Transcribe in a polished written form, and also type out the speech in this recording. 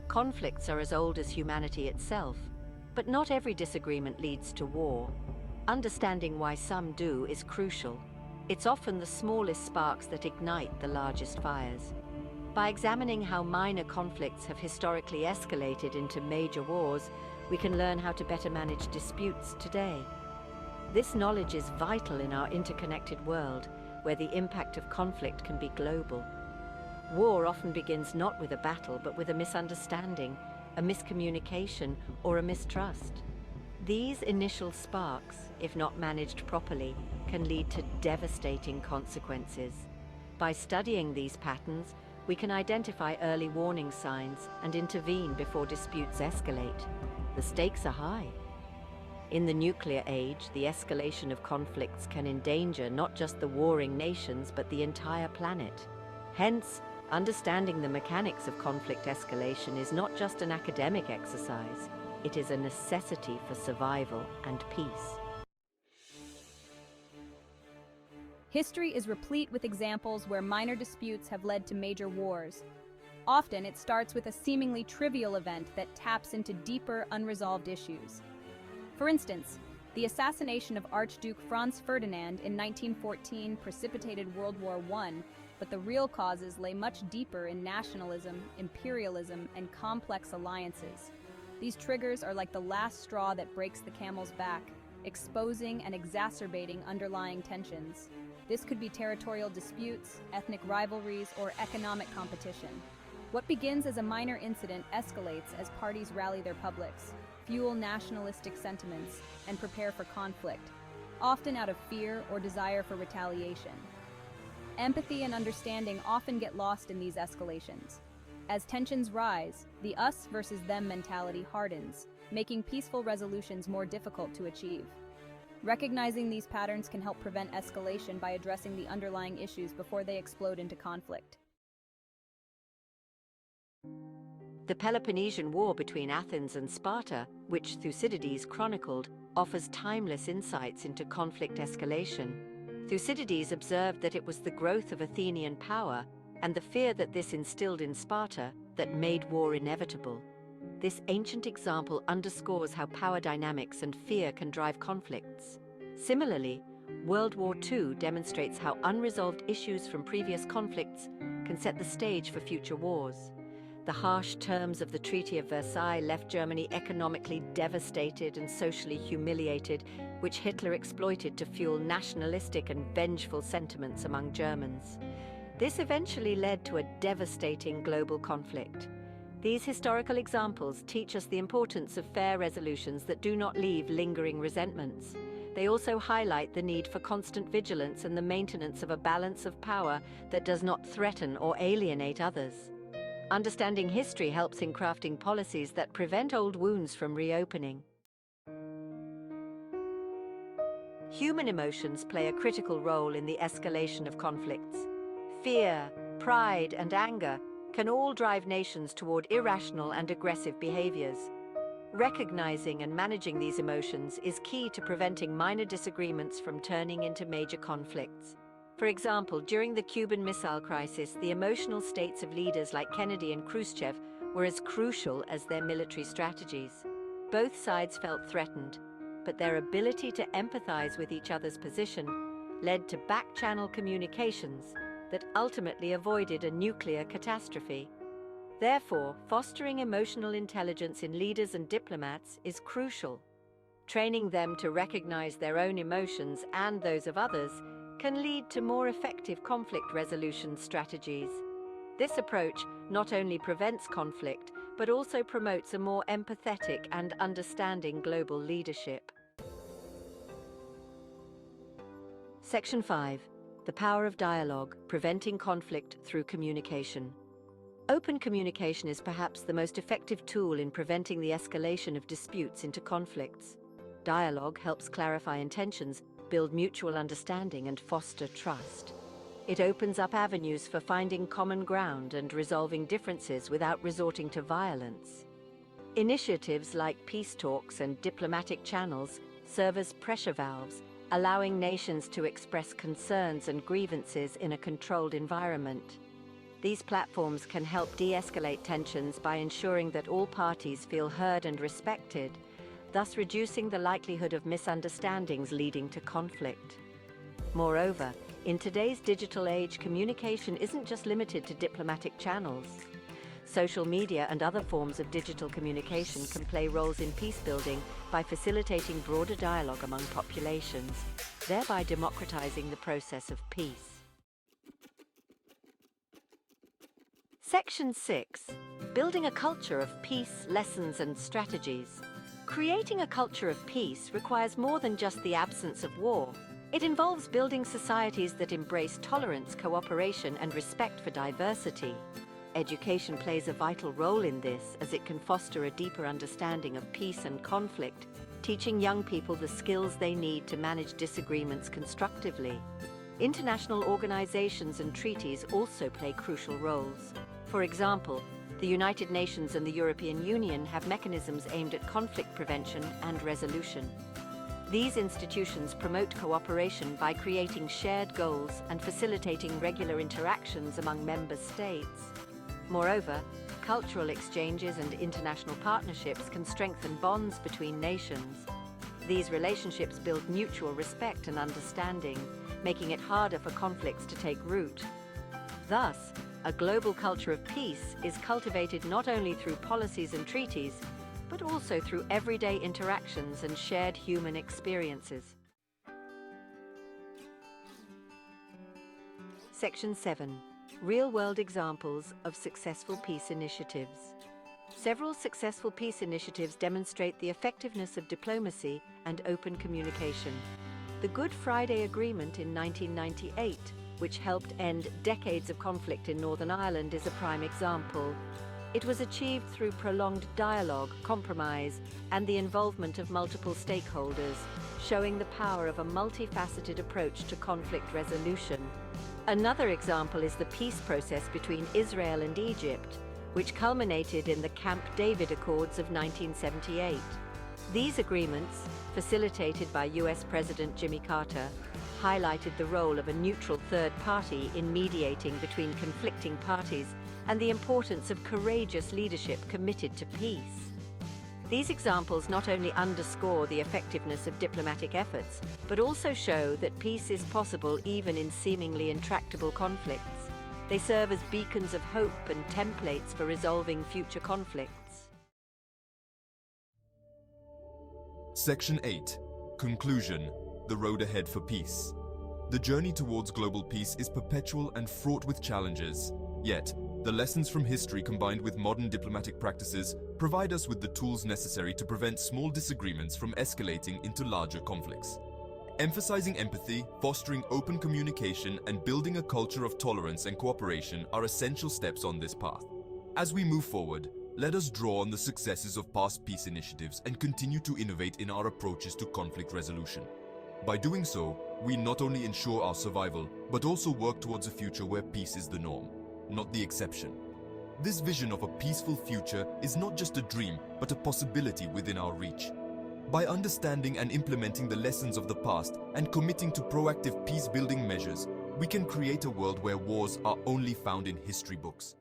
Conflicts are as old as humanity itself, but not every disagreement leads to war. Understanding why some do is crucial. It's often the smallest sparks that ignite the largest fires. By examining how minor conflicts have historically escalated into major wars, we can learn how to better manage disputes today. This knowledge is vital in our interconnected world, where the impact of conflict can be global. War often begins not with a battle, but with a misunderstanding, a miscommunication, or a mistrust. These initial sparks, if not managed properly, can lead to devastating consequences. By studying these patterns, we can identify early warning signs and intervene before disputes escalate. The stakes are high. In the nuclear age, the escalation of conflicts can endanger not just the warring nations, but the entire planet. Hence, understanding the mechanics of conflict escalation is not just an academic exercise, it is a necessity for survival and peace. History is replete with examples where minor disputes have led to major wars. Often it starts with a seemingly trivial event that taps into deeper, unresolved issues. For instance, the assassination of Archduke Franz Ferdinand in 1914 precipitated World War I, but the real causes lay much deeper in nationalism, imperialism, and complex alliances. These triggers are like the last straw that breaks the camel's back, exposing and exacerbating underlying tensions. This could be territorial disputes, ethnic rivalries, or economic competition. What begins as a minor incident escalates as parties rally their publics, fuel nationalistic sentiments, and prepare for conflict, often out of fear or desire for retaliation. Empathy and understanding often get lost in these escalations. As tensions rise, the us versus them mentality hardens, making peaceful resolutions more difficult to achieve. Recognizing these patterns can help prevent escalation by addressing the underlying issues before they explode into conflict. The Peloponnesian War between Athens and Sparta, which Thucydides chronicled, offers timeless insights into conflict escalation. Thucydides observed that it was the growth of Athenian power and the fear that this instilled in Sparta that made war inevitable. This ancient example underscores how power dynamics and fear can drive conflicts. Similarly, World War II demonstrates how unresolved issues from previous conflicts can set the stage for future wars. The harsh terms of the Treaty of Versailles left Germany economically devastated and socially humiliated, which Hitler exploited to fuel nationalistic and vengeful sentiments among Germans. This eventually led to a devastating global conflict. These historical examples teach us the importance of fair resolutions that do not leave lingering resentments. They also highlight the need for constant vigilance and the maintenance of a balance of power that does not threaten or alienate others. Understanding history helps in crafting policies that prevent old wounds from reopening. Human emotions play a critical role in the escalation of conflicts. Fear, pride, and anger can all drive nations toward irrational and aggressive behaviors. Recognizing and managing these emotions is key to preventing minor disagreements from turning into major conflicts. For example, during the Cuban Missile Crisis, the emotional states of leaders like Kennedy and Khrushchev were as crucial as their military strategies. Both sides felt threatened, but their ability to empathize with each other's position led to back-channel communications that ultimately avoided a nuclear catastrophe. Therefore, fostering emotional intelligence in leaders and diplomats is crucial. Training them to recognize their own emotions and those of others can lead to more effective conflict resolution strategies. This approach not only prevents conflict, but also promotes a more empathetic and understanding global leadership. Section 5. The power of dialogue, preventing conflict through communication. Open communication is perhaps the most effective tool in preventing the escalation of disputes into conflicts. Dialogue helps clarify intentions, build mutual understanding, and foster trust. It opens up avenues for finding common ground and resolving differences without resorting to violence. Initiatives like peace talks and diplomatic channels serve as pressure valves, allowing nations to express concerns and grievances in a controlled environment. These platforms can help de-escalate tensions by ensuring that all parties feel heard and respected, thus reducing the likelihood of misunderstandings leading to conflict. Moreover, in today's digital age, communication isn't just limited to diplomatic channels. Social media and other forms of digital communication can play roles in peace building by facilitating broader dialogue among populations, thereby democratizing the process of peace. Section 6. Building a culture of peace, lessons and strategies. Creating a culture of peace requires more than just the absence of war. It involves building societies that embrace tolerance, cooperation and respect for diversity. Education plays a vital role in this, as it can foster a deeper understanding of peace and conflict, teaching young people the skills they need to manage disagreements constructively. International organizations and treaties also play crucial roles. For example, the United Nations and the European Union have mechanisms aimed at conflict prevention and resolution. These institutions promote cooperation by creating shared goals and facilitating regular interactions among member states. Moreover, cultural exchanges and international partnerships can strengthen bonds between nations. These relationships build mutual respect and understanding, making it harder for conflicts to take root. Thus, a global culture of peace is cultivated not only through policies and treaties, but also through everyday interactions and shared human experiences. Section 7. Real-world examples of successful peace initiatives. Several successful peace initiatives demonstrate the effectiveness of diplomacy and open communication. The Good Friday Agreement in 1998, which helped end decades of conflict in Northern Ireland, is a prime example. It was achieved through prolonged dialogue, compromise, and the involvement of multiple stakeholders, showing the power of a multifaceted approach to conflict resolution. Another example is the peace process between Israel and Egypt, which culminated in the Camp David Accords of 1978. These agreements, facilitated by US President Jimmy Carter, highlighted the role of a neutral third party in mediating between conflicting parties and the importance of courageous leadership committed to peace. These examples not only underscore the effectiveness of diplomatic efforts, but also show that peace is possible even in seemingly intractable conflicts. They serve as beacons of hope and templates for resolving future conflicts. Section 8. Conclusion. The road ahead for peace. The journey towards global peace is perpetual and fraught with challenges. Yet, the lessons from history combined with modern diplomatic practices provide us with the tools necessary to prevent small disagreements from escalating into larger conflicts. Emphasizing empathy, fostering open communication, and building a culture of tolerance and cooperation are essential steps on this path. As we move forward, let us draw on the successes of past peace initiatives and continue to innovate in our approaches to conflict resolution. By doing so, we not only ensure our survival, but also work towards a future where peace is the norm, not the exception. This vision of a peaceful future is not just a dream, but a possibility within our reach. By understanding and implementing the lessons of the past and committing to proactive peace-building measures, we can create a world where wars are only found in history books.